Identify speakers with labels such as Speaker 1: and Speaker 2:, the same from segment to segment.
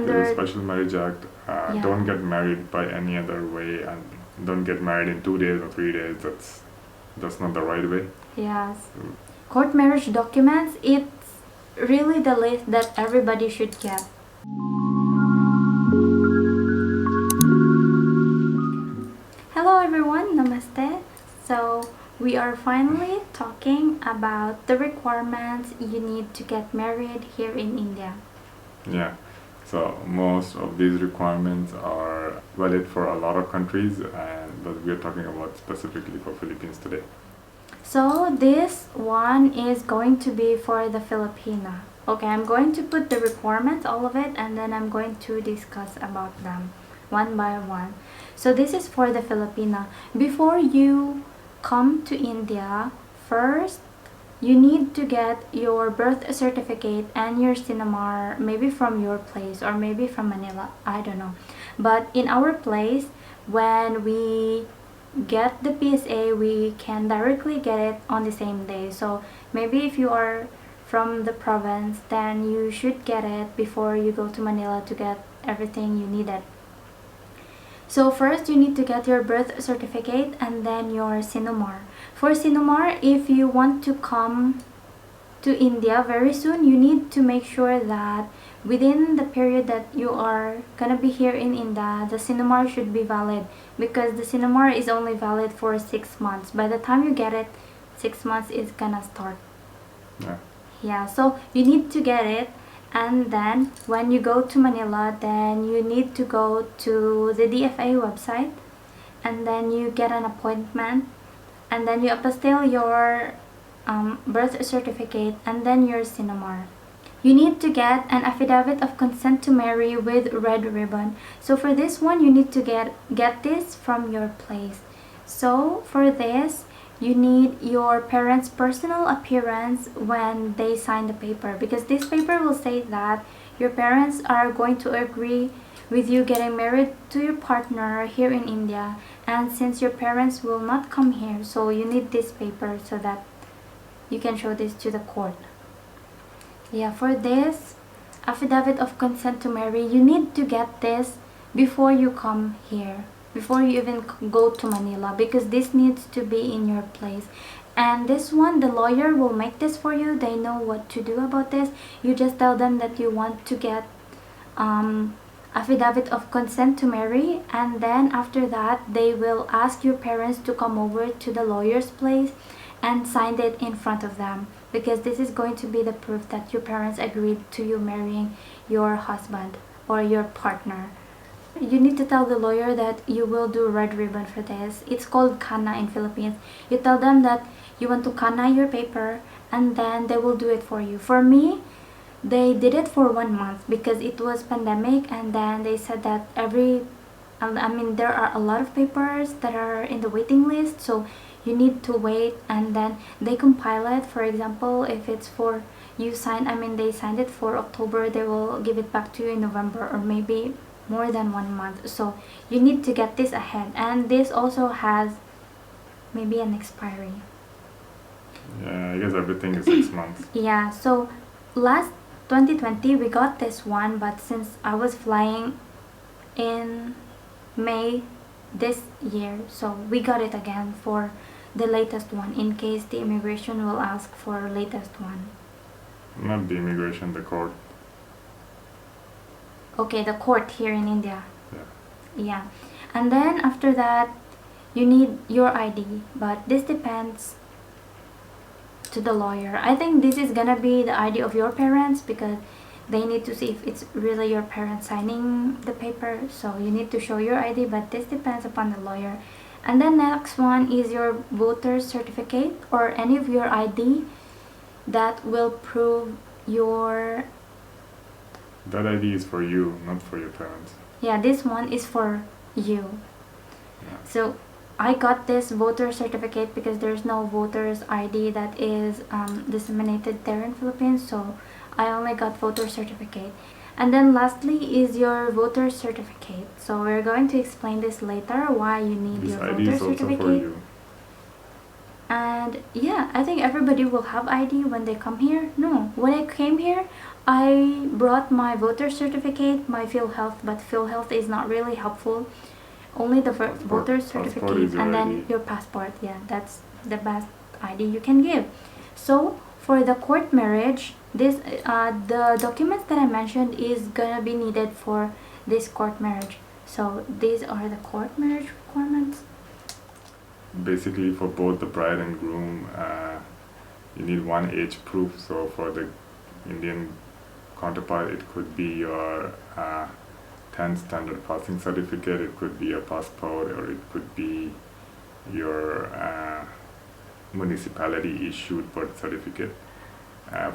Speaker 1: There's a Special Marriage Act. Don't get married by any other way, and don't get married in 2 days or 3 days. That's not the right way.
Speaker 2: Yes. Court marriage documents, it's really the list that everybody should get. Hello everyone, namaste. So we are finally talking about the requirements you need to get married here in India.
Speaker 1: Yeah. So most of these requirements are valid for a lot of countries, but we are talking about specifically for Philippines today.
Speaker 2: So this one is going to be for the Filipina. Okay, I'm going to put the requirements, all of it, and then I'm going to discuss about them one by one. So this is for the Filipina. Before you come to India, first you need to get your birth certificate and your CENOMAR, maybe from your place or maybe from Manila, I don't know. But in our place, when we get the PSA, we can directly get it on the same day. So maybe if you are from the province, then you should get it before you go to Manila to get everything you needed. So first you need to get your birth certificate and then your CENOMAR. For CENOMAR, if you want to come to India very soon, you need to make sure that within the period that you are gonna be here in India, the CENOMAR should be valid, because the CENOMAR is only valid for 6 months. By the time you get it, 6 months is gonna start. Yeah, so you need to get it. And then when you go to Manila, then you need to go to the DFA website, and then you get an appointment, and then you apostille your birth certificate and then your CENOMAR. You need to get an affidavit of consent to marry with red ribbon. So for this one, you need to get this from your place. So for this, you need your parents' personal appearance when they sign the paper, because this paper will say that your parents are going to agree with you getting married to your partner here in India, and since your parents will not come here, so you need this paper so that you can show this to the court. Yeah, for this affidavit of consent to marry, you need to get this before you come here, before you even go to Manila, because this needs to be in your place. And this one, the lawyer will make this for you. They know what to do about this. You just tell them that you want to get affidavit of consent to marry, and then after that they will ask your parents to come over to the lawyer's place and sign it in front of them, because this is going to be the proof that your parents agreed to you marrying your husband or your partner. You need to tell the lawyer that you will do red ribbon for this. It's called kana in Philippines. You tell them that you want to kana your paper, and then they will do it for you. For me, they did it for 1 month because it was pandemic, and then they said that there are a lot of papers that are in the waiting list, so you need to wait, and then they compile it. For example, if it's for they signed it for October, they will give it back to you in November, or maybe more than 1 month. So you need to get this ahead, and this also has maybe an expiry.
Speaker 1: Yeah, I guess everything is 6 months.
Speaker 2: Yeah, so last 2020 we got this one, but since I was flying in May this year, so we got it again for the latest one, in case the immigration will ask for latest one.
Speaker 1: Not the immigration, the court.
Speaker 2: Okay, the court here in India.
Speaker 1: Yeah.
Speaker 2: And then after that, you need your ID, but this depends to the lawyer. I think this is gonna be the ID of your parents, because they need to see if it's really your parents signing the paper, so you need to show your ID, but this depends upon the lawyer. And then next one is your voter certificate or any of your ID that will prove your...
Speaker 1: That ID is for you, not for your parents.
Speaker 2: Yeah, this one is for you.
Speaker 1: Yeah.
Speaker 2: So I got this voter certificate because there's no voter's ID that is disseminated there in Philippines, so I only got voter certificate. And then lastly is your voter certificate. So we're going to explain this later, why you need
Speaker 1: this
Speaker 2: your
Speaker 1: ID
Speaker 2: voter
Speaker 1: is also
Speaker 2: certificate.
Speaker 1: for you.
Speaker 2: And yeah, I think everybody will have ID when they come here. No, when I came here, I brought my voter certificate, my field health, but field health is not really helpful. Only the voter certificate and then your passport. Yeah, that's the best ID you can give. So for the court marriage, this the documents that I mentioned is gonna be needed for this court marriage. So these are the court marriage requirements.
Speaker 1: Basically, for both the bride and groom, you need one age proof. So for the Indian counterpart, it could be your 10th standard passing certificate, it could be a passport, or it could be your municipality issued birth certificate.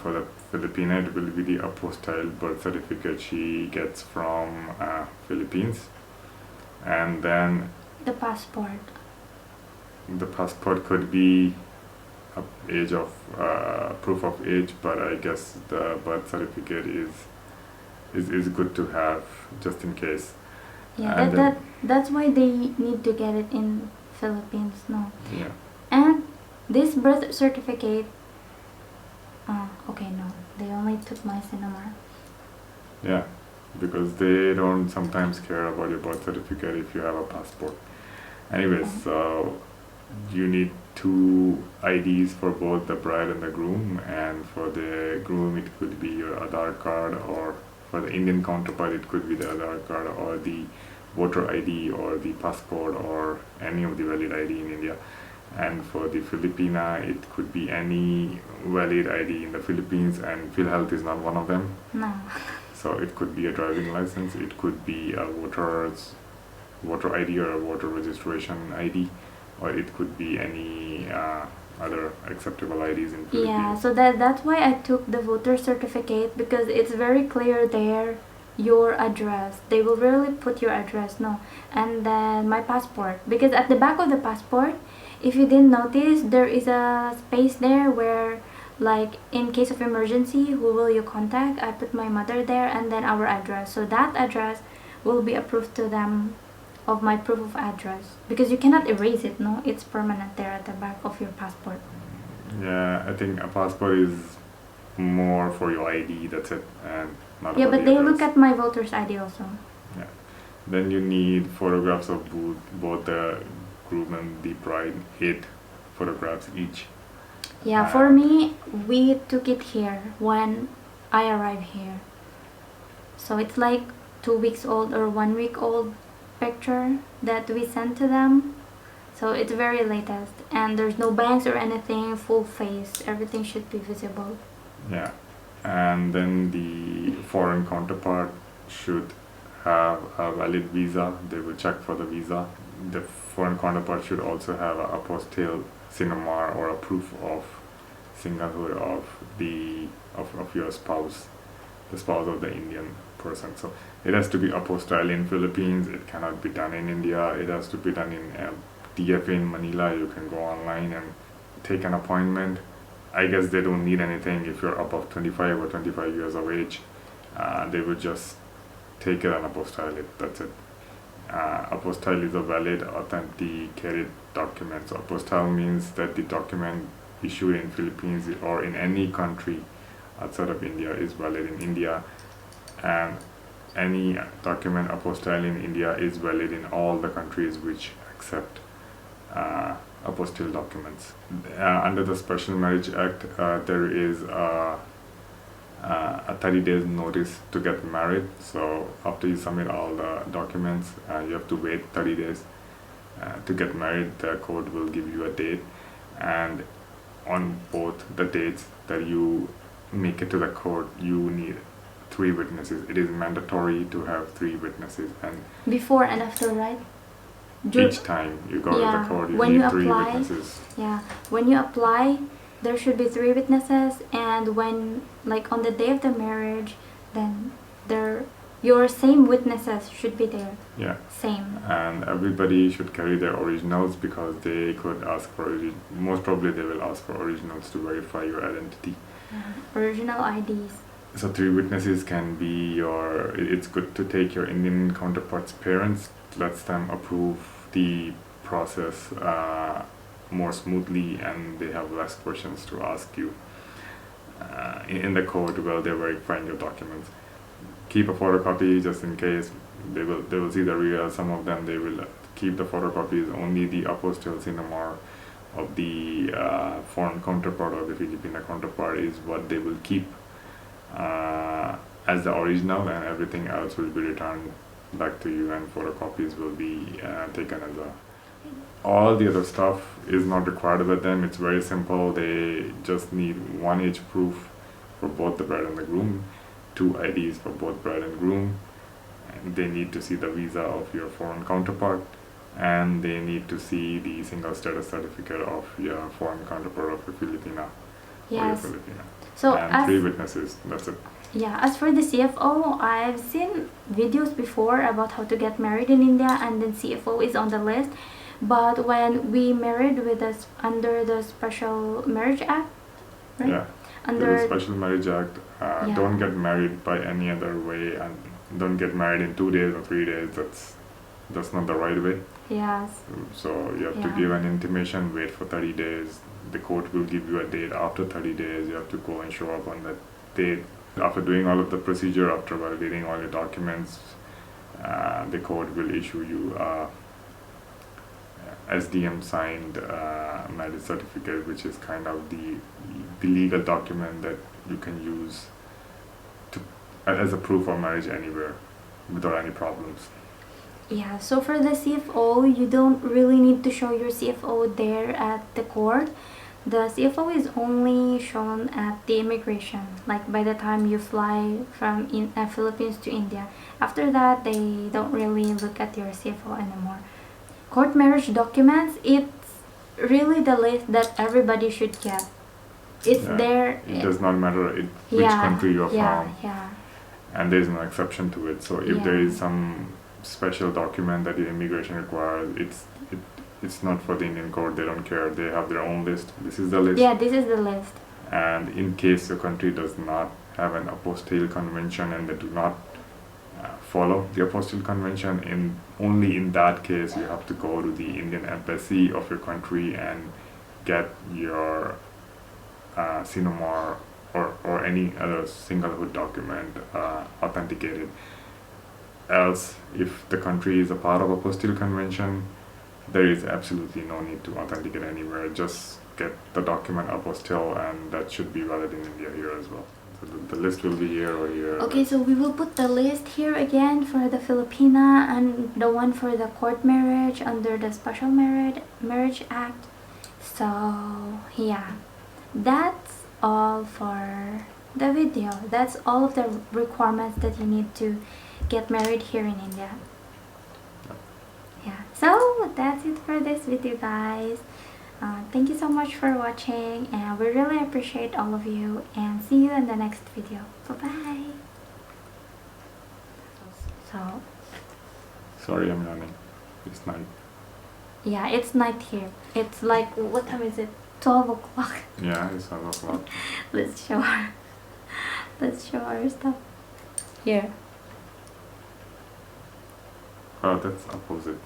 Speaker 1: For the Filipina, it will be the Apostille birth certificate she gets from Philippines. And then
Speaker 2: the passport.
Speaker 1: The passport could be a age of proof of age, but I guess the birth certificate is good to have just in case.
Speaker 2: Yeah, that's why they need to get it in Philippines. No.
Speaker 1: Yeah.
Speaker 2: And this birth certificate. Okay, no, they only took my CENOMAR.
Speaker 1: Yeah, because they don't sometimes care about your birth certificate if you have a passport. Anyways, so you need 2 IDs for both the bride and the groom, and for the groom it could be your Aadhaar card, or for the Indian counterpart it could be the Aadhaar card or the voter ID or the passport or any of the valid ID in India. And for the Filipina it could be any valid ID in the Philippines, and PhilHealth is not one of them.
Speaker 2: No.
Speaker 1: So it could be a driving license, it could be a voter ID or a voter registration ID, or it could be any other acceptable IDs in Philippines.
Speaker 2: Yeah, so that's why I took the voter certificate, because it's very clear there your address. They will really put your address, no. And then my passport, because at the back of the passport, if you didn't notice, there is a space there where, like, in case of emergency, who will you contact? I put my mother there, and then our address. So that address will be approved to them of my proof of address, because you cannot erase it, no, it's permanent there at the back of your passport.
Speaker 1: Yeah, I think a passport is more for your ID, that's it, and not
Speaker 2: yeah,
Speaker 1: about
Speaker 2: but
Speaker 1: the
Speaker 2: they
Speaker 1: address.
Speaker 2: look at my voter's ID also.
Speaker 1: Yeah, then you need photographs of both the groom and the bride, 8 photographs each.
Speaker 2: Yeah, for me, we took it here when I arrived here, so it's like 2 weeks old or 1 week old picture that we sent to them. So it's very latest, and there's no bangs or anything, full face, everything should be visible.
Speaker 1: Yeah, and then the foreign counterpart should have a valid visa. They will check for the visa. The foreign counterpart should also have a apostille, CENOMAR, or a proof of singlehood of your spouse, the spouse of the Indian person. So it has to be apostille in Philippines. It cannot be done in India. It has to be done in DFA in Manila. You can go online and take an appointment. I guess they don't need anything if you're above 25 or 25 years of age. They will just take it and apostille it. That's it. Apostille is a valid, authenticated document. So apostille means that the document issued in Philippines or in any country outside of India is valid in India, and any document apostille in India is valid in all the countries which accept apostille documents. Under the Special Marriage Act, there is a 30 days notice to get married. So after you submit all the documents, you have to wait 30 days to get married. The court will give you a date, and on both the dates that you make it to the court, you need 3 witnesses. It is mandatory to have 3 witnesses, and
Speaker 2: before and after, right?
Speaker 1: Each time you go to the court, you
Speaker 2: when
Speaker 1: need
Speaker 2: you
Speaker 1: 3
Speaker 2: apply,
Speaker 1: witnesses.
Speaker 2: Yeah, when you apply, there should be 3 witnesses, and when, like, on the day of the marriage, then your same witnesses should be there.
Speaker 1: Yeah.
Speaker 2: Same.
Speaker 1: And everybody should carry their originals, because they could ask for most probably they will ask for originals to verify your identity.
Speaker 2: Original IDs.
Speaker 1: So 3 witnesses can be it's good to take your Indian counterpart's parents, lets them approve the process more smoothly, and they have less questions to ask you in the court while they're verifying your documents. Keep a photocopy just in case. They will see the real. Some of them they will keep the photocopies. Only the apostille CENOMAR of the foreign counterpart or the Filipina counterpart is what they will keep as the original, and everything else will be returned back to you, and photocopies will be taken as a. All the other stuff is not required with them. It's very simple. They just need one age proof for both the bride and the groom, 2 IDs for both bride and groom, and they need to see the visa of your foreign counterpart, and they need to see the single status certificate of your foreign counterpart of your Filipina.
Speaker 2: Yes.
Speaker 1: Or your Filipina.
Speaker 2: So
Speaker 1: and 3 witnesses. That's it.
Speaker 2: Yeah, as for the CFO, I've seen videos before about how to get married in India, and then CFO is on the list. But when we married with us under the Special Marriage Act, right?
Speaker 1: Yeah.
Speaker 2: Under
Speaker 1: the Special Marriage Act,
Speaker 2: yeah.
Speaker 1: Don't get married by any other way, and don't get married in 2 days or 3 days. That's not the right way.
Speaker 2: Yes.
Speaker 1: So you have to give an intimation, wait for 30 days. The court will give you a date after 30 days. You have to go and show up on that date. After doing all of the procedure, after validating all your documents, the court will issue you SDM signed marriage certificate, which is kind of the legal document that you can use as a proof of marriage anywhere without any problems.
Speaker 2: Yeah, so for the CFO, you don't really need to show your CFO there at the court. The CFO is only shown at the immigration, like by the time you fly from Philippines to India. After that, they don't really look at your CFO anymore. Court marriage documents, it's really the list that everybody should get. It's there.
Speaker 1: It does not matter which country you're from. And there's no exception to it. So if there is some special document that the immigration requires, it's not for the Indian court. They don't care. They have their own list. This is the list.
Speaker 2: Yeah, this is the list.
Speaker 1: And in case your country does not have an apostille convention and they do not follow the apostille convention, only in that case you have to go to the Indian embassy of your country and get your CENOMAR or any other singlehood document authenticated. Else, if the country is a part of apostille convention, there is absolutely no need to authenticate anywhere. Just get the document apostille, and that should be valid in India here as well. So the list will be here or here.
Speaker 2: Okay, so we will put the list here again for the Filipina and the one for the court marriage under the Special Marriage Act. So yeah, that's all for the video. That's all of the requirements that you need to get married here in India. Yeah, so that's it for this video, guys. Thank you so much for watching, and we really appreciate all of you, and see you in the next video. Bye bye. So
Speaker 1: sorry, I'm yawning. It's night.
Speaker 2: Yeah, it's night here. It's like, what time is it? 12 o'clock.
Speaker 1: Yeah, it's 12 o'clock.
Speaker 2: Let's show our stuff here.
Speaker 1: Oh, that's opposite.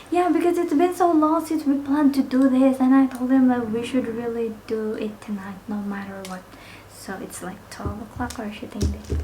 Speaker 2: Yeah, because it's been so long since we planned to do this, and I told him that we should really do it tonight, no matter what. So it's like 12 o'clock we're shooting this.